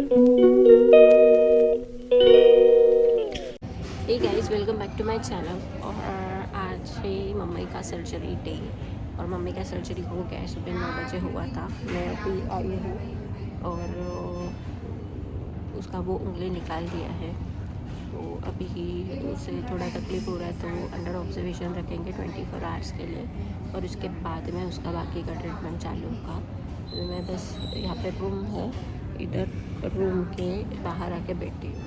Hey guys, welcome back to my channel. और आज है मम्मी का सर्जरी डे और मम्मी का सर्जरी हो गया है। सुबह 9 बजे हुआ था। मैं अभी आई हूँ और उसका वो उंगली निकाल दिया है। तो अभी उसे थोड़ा तकलीफ़ हो रहा है, तो अंडर ऑब्जर्वेशन रखेंगे 24 आवर्स के लिए और उसके बाद में उसका बाकी का ट्रीटमेंट चालू होगा। तो मैं बस यहाँ पे रूम है, इधर रूम के बाहर आके बैठी हूँ।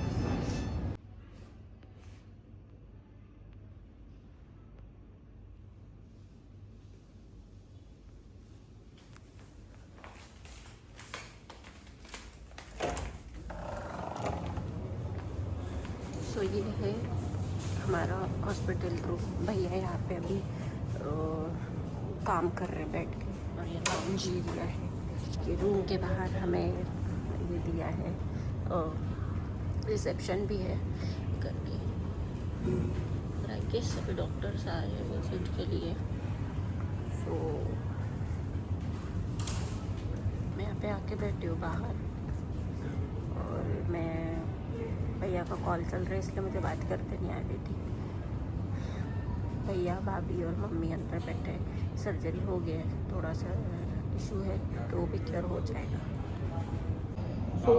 सो ये है हमारा हॉस्पिटल रूम। भैया यहाँ पे अभी काम कर रहे हैं बैठ के। और ये लाउंज एरिया है। ये रूम के बाहर हमें ये दिया है, रिसेप्शन भी है करके। और आई गेस सभी डॉक्टर्स आए हैं विजिट के लिए। सो मैं यहाँ पे आके बैठी हूँ बाहर और मैं भैया का कॉल चल रहा है, इसलिए मुझे बात करते नहीं आ रही थी। भैया, भाभी और मम्मी अंदर बैठे हैं। सर्जरी हो गया है, थोड़ा सा इशू है तो वो भी क्लियर हो जाएगा। सो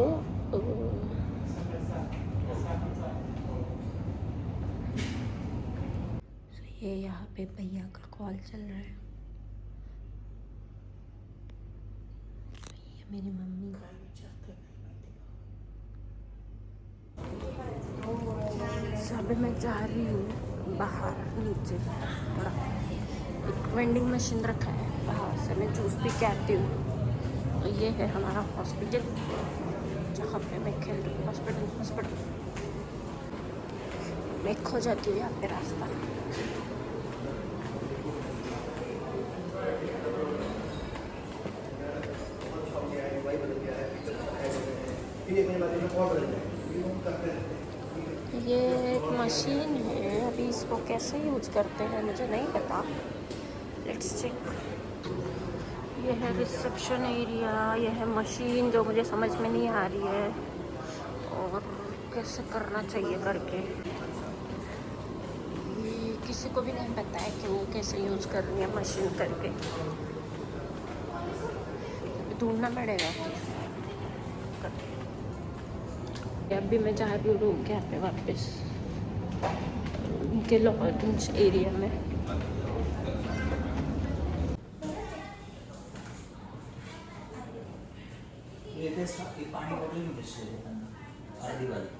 ये यहाँ पे भैया का कॉल चल रहा है। ये मेरी मम्मी। अभी मैं जा रही हूँ बाहर नीचे। थोड़ा एक वेंडिंग मशीन रखा है, बाहर से मैं जूस पी के आती हूँ। तो ये है हमारा हॉस्पिटल जहाँ पे मैं खेल रही हूँ। हॉस्पिटल मैं खो जाती हूँ यहाँ पे रास्ता। ये एक मशीन है, अभी इसको कैसे यूज करते हैं मुझे नहीं पता। Let's check. ये है रिसेप्शन एरिया, ये है मशीन जो मुझे समझ में नहीं आ रही है और कैसे करना चाहिए करके। ये किसी को भी नहीं पता है कि वो कैसे यूज करनी है मशीन करके। ढूंढना पड़ेगा। अभी मैं जा रही हूँ रूम के यहाँ पे वापस, के लॉन्च एरिया में। ये पानी बॉटल में मिक्स कर देता हूँ आधी वाली।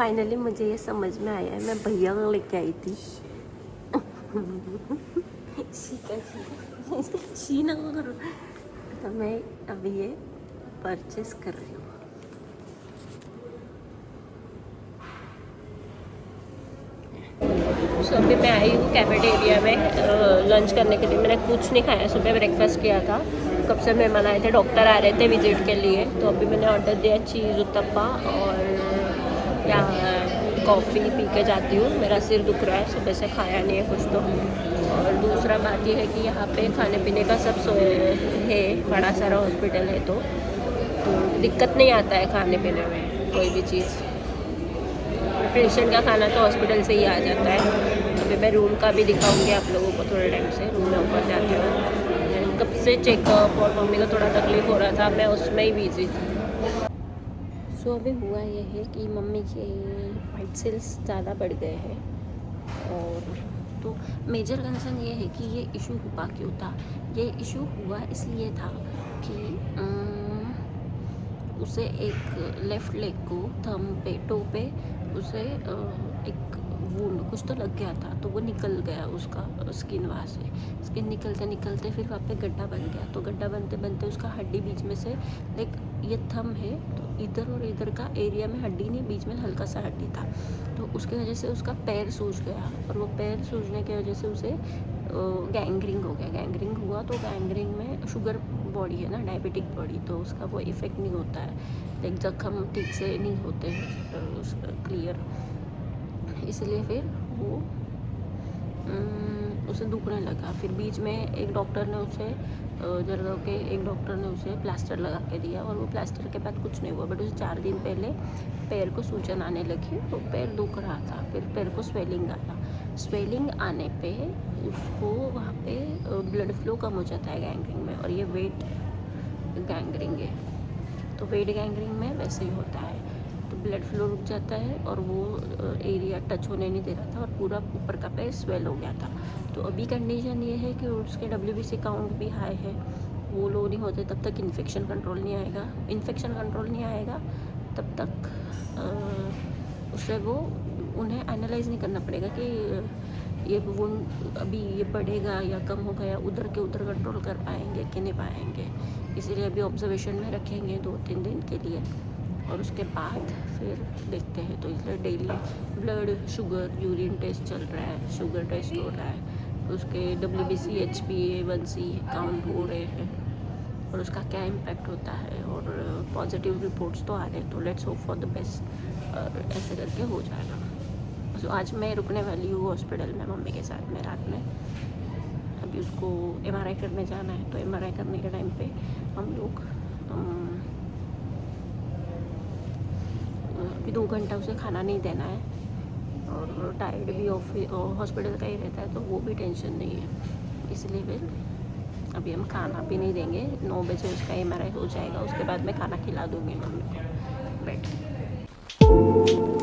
फाइनली मुझे ये समझ में आया है, मैं भैया को लेके आई थी श्रीनगर, तो मैं अभी ये परचेस कर रही हूँ। सो अभी मैं आई हूँ कैफेटेरिया में लंच करने के लिए। मैंने कुछ नहीं खाया, सुबह ब्रेकफास्ट किया था। कब से मेहमान आए थे, डॉक्टर आ रहे थे विजिट के लिए, तो अभी मैंने ऑर्डर दिया चीज़ उत्तप्पा और यहाँ कॉफ़ी पी के जाती हूँ। मेरा सिर दुख रहा है, सुबह से खाया नहीं है कुछ तो। और दूसरा बात यह है कि यहाँ पे खाने पीने का सब है, बड़ा सारा हॉस्पिटल है, तो दिक्कत नहीं आता है खाने पीने में कोई भी चीज़। पेशेंट का खाना तो हॉस्पिटल से ही आ जाता है। अभी मैं रूम का भी दिखाऊंगी आप लोगों को थोड़े टाइम से। रूम में ऊपर जाती हूँ, कब से चेकअप और मम्मी को थोड़ा तकलीफ़ हो रहा था, मैं उसमें ही बिजी थी। सो अभी हुआ ये है कि मम्मी के वाइट सेल्स ज़्यादा बढ़ गए हैं, और तो मेजर कंसर्न ये है कि ये इशू हुआ क्यों था। ये इशू हुआ इसलिए था कि उसे एक लेफ़्ट लेग को थंब पे, टो पे उसे एक वुंड कुछ तो लग गया था, तो वो निकल गया उसका स्किन, वहाँ से स्किन निकलते निकलते फिर वहाँ पे गड्ढा बन गया। तो गड्ढा बनते बनते उसका हड्डी बीच में से, लाइक ये थंब है तो इधर और इधर का एरिया में हड्डी नहीं, बीच में हल्का सा हड्डी था, तो उसकी वजह से उसका पैर सूज गया। और वो पैर सूजने की वजह से उसे गैंग्रीन हो गया। गैंग्रीन हुआ तो गैंग्रीन में शुगर बॉडी है ना, डायबिटिक बॉडी, तो उसका वो इफ़ेक्ट नहीं होता है, लाइक जख्म ठीक से नहीं होते हैं क्लियर, इसलिए फिर वो उसे दुखने लगा। फिर बीच में एक डॉक्टर ने उसे जलगांव के एक डॉक्टर ने उसे प्लास्टर लगा के दिया, और वो प्लास्टर के बाद कुछ नहीं हुआ, बट उसे 4 दिन पहले पैर को सूजन आने लगी, तो पैर दुख रहा था। फिर पैर को स्वेलिंग आया। स्वेलिंग आने पे उसको वहाँ पे ब्लड फ्लो कम हो जाता है गैंग्रीन में, और ये वेट गैंग्रीन है, तो वेट गैंग्रीन में वैसे ही होता है, तो ब्लड फ्लो रुक जाता है और वो एरिया टच होने नहीं दे रहा था, और पूरा ऊपर का पैर स्वेल हो गया था। तो अभी कंडीशन ये है कि उसके WBC काउंट भी हाई है, वो लो नहीं होते तब तक इन्फेक्शन कंट्रोल नहीं आएगा। इन्फेक्शन कंट्रोल नहीं आएगा तब तक उसे वो उन्हें एनालाइज नहीं करना पड़ेगा कि ये वुंड अभी ये बढ़ेगा या कम हो गया, उधर के उधर कंट्रोल कर पाएंगे कि नहीं पाएंगे। इसीलिए अभी ऑब्जर्वेशन में रखेंगे 2-3 दिन के लिए, और उसके बाद फिर देखते हैं। तो इसलिए daily blood sugar urine test चल रहा है, शुगर टेस्ट हो रहा है, उसके WBC HbA1c काउंट हो रहे हैं, और उसका क्या इम्पैक्ट होता है, और पॉजिटिव रिपोर्ट्स तो आ रहे हैं, तो let's hope for the best, और ऐसे करके हो जाएगा। तो आज मैं रुकने वाली हूँ हॉस्पिटल में मम्मी के साथ में रात में। अभी उसको MRI करने जाना है, तो MRI करने के टाइम पे हम लोग अभी 2 घंटा उसे खाना नहीं देना है, और टायर्ड भी हॉस्पिटल का ही रहता है, तो वो भी टेंशन नहीं है। इसलिए फिर अभी हम खाना भी नहीं देंगे, 9 बजे उसका MRI हो जाएगा, उसके बाद मैं खाना खिला दूँगी मम्मी को बैठ के।